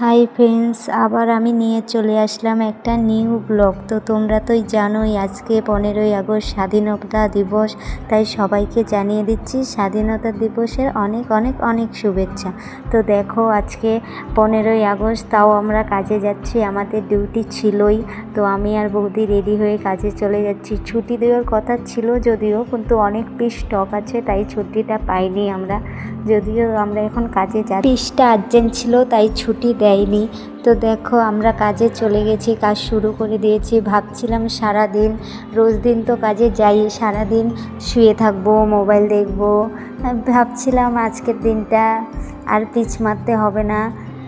Hi friends, আবার আমি নিয়ে চলে আসলাম একটা নিউ ব্লগ। তো তোমরা তো জানোই আজকে 15ই আগস্ট স্বাধীনতা দিবস, তাই সবাইকে জানিয়ে দিচ্ছি স্বাধীনতা দিবসের অনেক অনেক অনেক শুভেচ্ছা। তো দেখো আজকে 15ই আগস্ট, তাও আমরা কাজে যাচ্ছি, আমাদের ডিউটি ছিলই। তো আমি আর বৌদি রেডি হয়ে কাজে চলে যাচ্ছি। ছুটি দেওয়ার কথা ছিল যদিও, কিন্তু অনেক পিস স্টক আছে তাই ছুটিটা পাইনি আমরা। যদিও আমরা এখন কাজে যাচ্ছি, পিসটা আর্জেন্ট ছিল তাই ছুটি দেয়নি। তো দেখো আমরা কাজে চলে গেছি, কাজ শুরু করে দিয়েছি। ভাবছিলাম সারাদিন, রোজ দিন তো কাজে যাই, সারাদিন শুয়ে থাকবো, মোবাইল দেখবো। ভাবছিলাম আজকের দিনটা আর পিছ মারতে হবে না,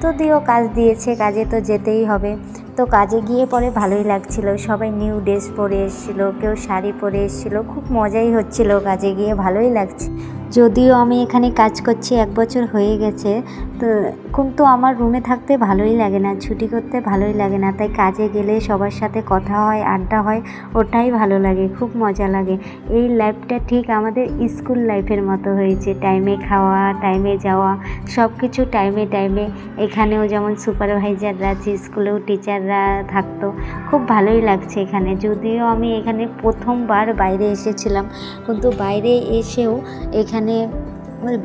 যদিও কাজ দিয়েছে, কাজে তো যেতেই হবে। তো কাজে গিয়ে পরে ভালোই লাগছিল, সবাই নিউ ড্রেস পরে এসেছিলো, কেউ শাড়ি পরে এসেছিলো, খুব মজাই হচ্ছিল, কাজে গিয়ে ভালোই লাগছে। যদিও আমি এখানে কাজ করছি 1 বছর হয়ে গেছে, তো কিন্তু আমার রুমে থাকতে ভালোই লাগে না, ছুটি করতে ভালোই লাগে না। তাই কাজে গেলে সবার সাথে কথা হয়, আড্ডা হয়, ওটাই ভালো লাগে, খুব মজা লাগে। এই লাইফটা ঠিক আমাদের স্কুল লাইফের মতো হয়েছে, টাইমে খাওয়া, টাইমে যাওয়া, সব কিছু টাইমে টাইমে। এখানেও যেমন সুপারভাইজাররা আছে, স্কুলেও টিচাররা থাকতো, খুব ভালোই লাগছে এখানে। যদিও আমি এখানে প্রথমবার বাইরে এসেছিলাম, কিন্তু বাইরে এসেও এখানে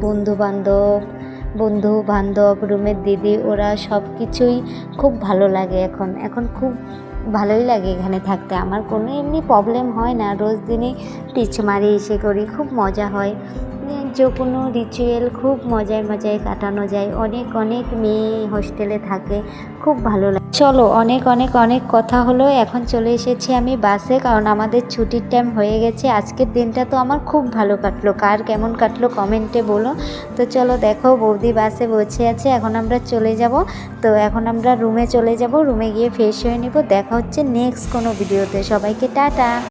বন্ধু বান্ধব, রুমের দিদি, ওরা সব কিছুই খুব ভালো লাগে। এখন খুব ভালোই লাগে এখানে থাকতে, আমার কোনো এমনি প্রবলেম হয় না। রোজ দিনই টিচ মারি এসে করি, খুব মজা হয়। যে কোনো রিচুয়াল খুব মজায় মজায় কাটানো যায়। অনেক অনেক মেয়ে হোস্টেলে থাকে, খুব ভালো লাগে। চলো, অনেক অনেক অনেক কথা হলো, এখন চলে এসেছি আমি বাসে, কারণ আমাদের ছুটির টাইম হয়ে গেছে। আজকের দিনটা তো আমার খুব ভালো কাটলো, কার কেমন কাটলো কমেন্টে বলো। তো চলো, দেখো বৌদি বাসে বসে আছে, এখন আমরা চলে যাব। তো এখন আমরা রুমে চলে যাব, রুমে গিয়ে ফ্রেশ হয়ে নিব। দেখা হচ্ছে নেক্সট কোনো ভিডিওতে। সবাইকে টাটা।